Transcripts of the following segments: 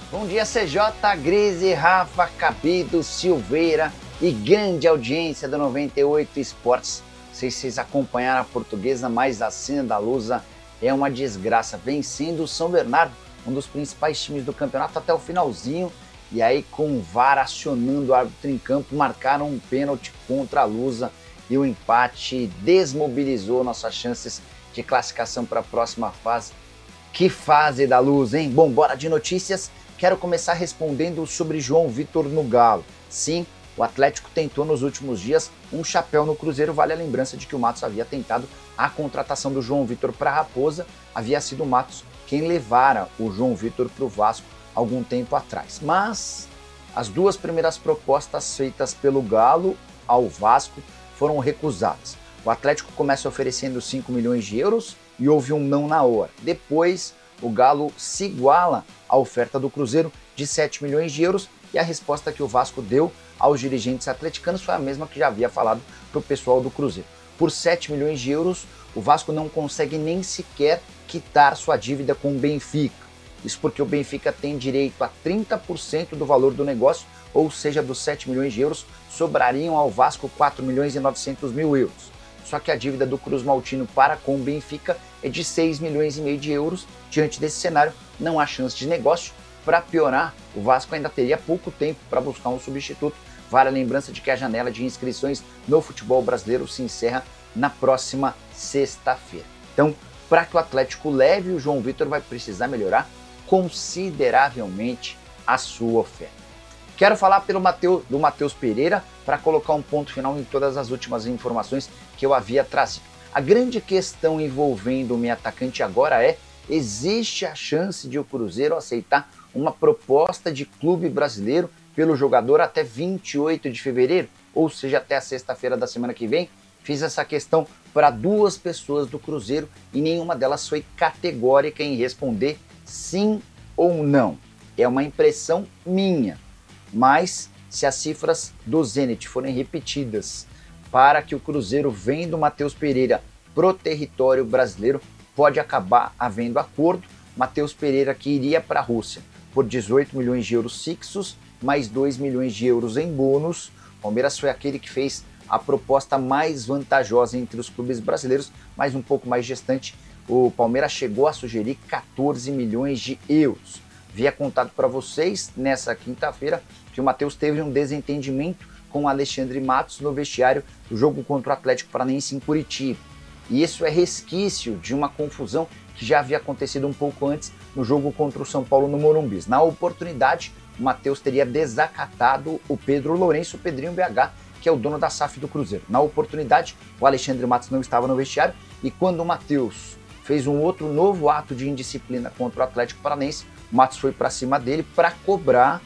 Bom dia, CJ, Grise, Rafa, Cabido, Silveira e grande audiência do 98 Esportes. Não sei se vocês acompanharam a Portuguesa, mas a cena da Lusa é uma desgraça. Vencendo o São Bernardo, um dos principais times do campeonato até o finalzinho. E aí, com o VAR acionando o árbitro em campo, marcaram um pênalti contra a Lusa. E o empate desmobilizou nossas chances de classificação para a próxima fase. Que fase da Lusa, hein? Bom, bora de notícias. Quero começar respondendo sobre João Vitor no Galo. Sim, o Atlético tentou nos últimos dias um chapéu no Cruzeiro. Vale a lembrança de que o Matos havia tentado a contratação do João Vitor para a Raposa. Havia sido o Matos quem levara o João Vitor para o Vasco algum tempo atrás. Mas as duas primeiras propostas feitas pelo Galo ao Vasco foram recusadas. O Atlético começa oferecendo 5 milhões de euros e houve um não na hora. Depois, o Galo se iguala à oferta do Cruzeiro de 7 milhões de euros e a resposta que o Vasco deu aos dirigentes atleticanos foi a mesma que já havia falado para o pessoal do Cruzeiro. Por 7 milhões de euros, o Vasco não consegue nem sequer quitar sua dívida com o Benfica. Isso porque o Benfica tem direito a 30% do valor do negócio, ou seja, dos 7 milhões de euros, sobrariam ao Vasco 4 milhões e 900 mil euros. Só que a dívida do Cruz Maltino para com o Benfica é de 6 milhões e meio de euros. Diante desse cenário, não há chance de negócio. Para piorar, o Vasco ainda teria pouco tempo para buscar um substituto. Vale a lembrança de que a janela de inscrições no futebol brasileiro se encerra na próxima sexta-feira. Então, para que o Atlético leve o João Vitor, vai precisar melhorar consideravelmente a sua oferta. Quero falar do Matheus Pereira para colocar um ponto final em todas as últimas informações que eu havia trazido. A grande questão envolvendo o meio atacante agora é: existe a chance de o Cruzeiro aceitar uma proposta de clube brasileiro pelo jogador até 28 de fevereiro, ou seja, até a sexta-feira da semana que vem? Fiz essa questão para duas pessoas do Cruzeiro e nenhuma delas foi categórica em responder sim ou não. É uma impressão minha. Mas se as cifras do Zenit forem repetidas para que o Cruzeiro venda o Matheus Pereira pro território brasileiro, pode acabar havendo acordo. Matheus Pereira que iria para a Rússia por 18 milhões de euros fixos, mais 2 milhões de euros em bônus. O Palmeiras foi aquele que fez a proposta mais vantajosa entre os clubes brasileiros, mas um pouco mais distante. O Palmeiras chegou a sugerir 14 milhões de euros. Havia contado para vocês nessa quinta-feira que o Matheus teve um desentendimento com o Alexandre Matos no vestiário do jogo contra o Atlético Paranaense em Curitiba. E isso é resquício de uma confusão que já havia acontecido um pouco antes no jogo contra o São Paulo no Morumbi. Na oportunidade, o Matheus teria desacatado o Pedro Lourenço, o Pedrinho BH, que é o dono da SAF do Cruzeiro. Na oportunidade, o Alexandre Matos não estava no vestiário e quando o Matheus fez um outro novo ato de indisciplina contra o Atlético Paranaense, o Matos foi para cima dele para cobrar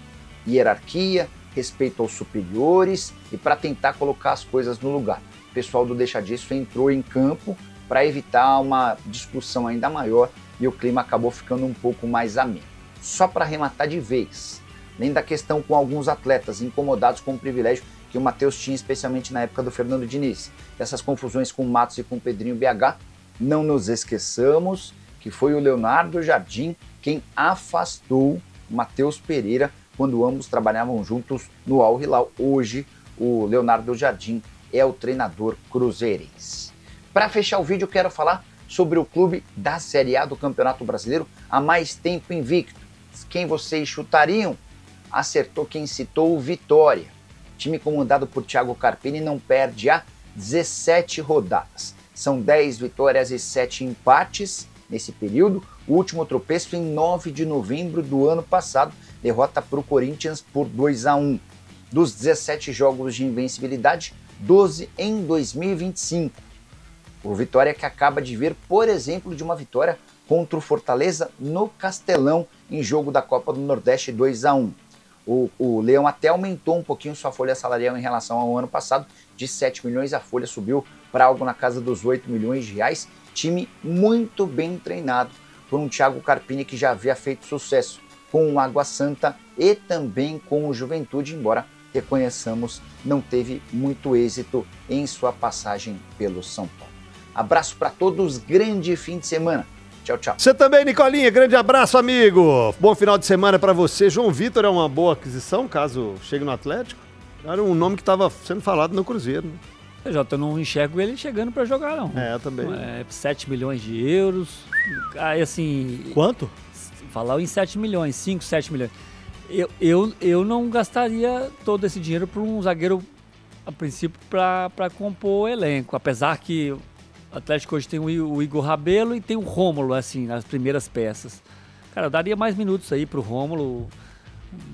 hierarquia, respeito aos superiores e para tentar colocar as coisas no lugar. O pessoal do Deixa Disso entrou em campo para evitar uma discussão ainda maior e o clima acabou ficando um pouco mais ameno. Só para arrematar de vez, além da questão com alguns atletas incomodados com o privilégio que o Matheus tinha, especialmente na época do Fernando Diniz, essas confusões com o Matos e com o Pedrinho BH, não nos esqueçamos que foi o Leonardo Jardim quem afastou o Matheus Pereira quando ambos trabalhavam juntos no Al Hilal. Hoje, o Leonardo Jardim é o treinador cruzeirense. Para fechar o vídeo, eu quero falar sobre o clube da Série A do Campeonato Brasileiro há mais tempo invicto. Quem vocês chutariam? Acertou quem citou o Vitória. O time comandado por Thiago Carpini não perde há 17 rodadas. São 10 vitórias e 7 empates nesse período. O último tropeço em 9 de novembro do ano passado, derrota para o Corinthians por 2-1. Dos 17 jogos de invencibilidade, 12 em 2025. O Vitória que acaba de vir, por exemplo, de uma vitória contra o Fortaleza no Castelão, em jogo da Copa do Nordeste 2-1. O Leão até aumentou um pouquinho sua folha salarial em relação ao ano passado, de 7 milhões, a folha subiu para algo na casa dos 8 milhões de reais. Time muito bem treinado por um Thiago Carpini que já havia feito sucesso com o Água Santa e também com o Juventude, embora reconheçamos, não teve muito êxito em sua passagem pelo São Paulo. Abraço para todos, grande fim de semana. Tchau, tchau. Você também, Nicolinha. Grande abraço, amigo. Bom final de semana pra você. João Vitor é uma boa aquisição, caso chegue no Atlético. Era um nome que estava sendo falado no Cruzeiro, né? Eu não enxergo ele chegando pra jogar, não. Também. 7 milhões de euros. Aí, assim... Quanto? Falar em 7 milhões, 5, 7 milhões. Eu não gastaria todo esse dinheiro por um zagueiro, a princípio, pra compor o elenco. Apesar que o Atlético hoje tem o Igor Rabelo e tem o Rômulo, assim, nas primeiras peças. Cara, eu daria mais minutos aí pro Rômulo...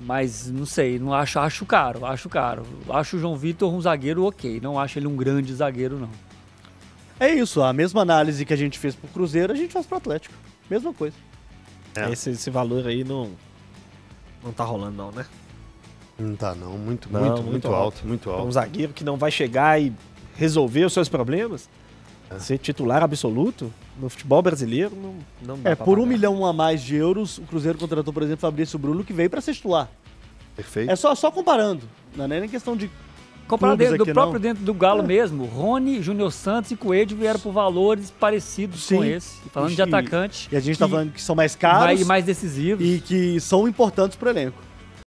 Mas não sei, não acho caro. Acho o João Vitor um zagueiro ok, não acho ele um grande zagueiro, não. É isso, a mesma análise que a gente fez pro Cruzeiro, a gente faz pro Atlético. Mesma coisa. Esse valor aí não tá rolando não, né? Não tá não, muito alto. Um zagueiro que não vai chegar e resolver os seus problemas, ser titular absoluto no futebol brasileiro, não dá pra por pagar. 1 milhão a mais de euros, o Cruzeiro contratou, por exemplo, Fabrício Bruno, que veio pra ser titular. Perfeito. É só comparando, não é nem questão de Comparar clubes dentro aqui, do próprio não. dentro do Galo mesmo, Rony, Júnior Santos e Coelho vieram por valores parecidos Sim. com esse. Falando de atacante. E a gente tá falando que são mais caros mais decisivos. e que são importantes pro elenco.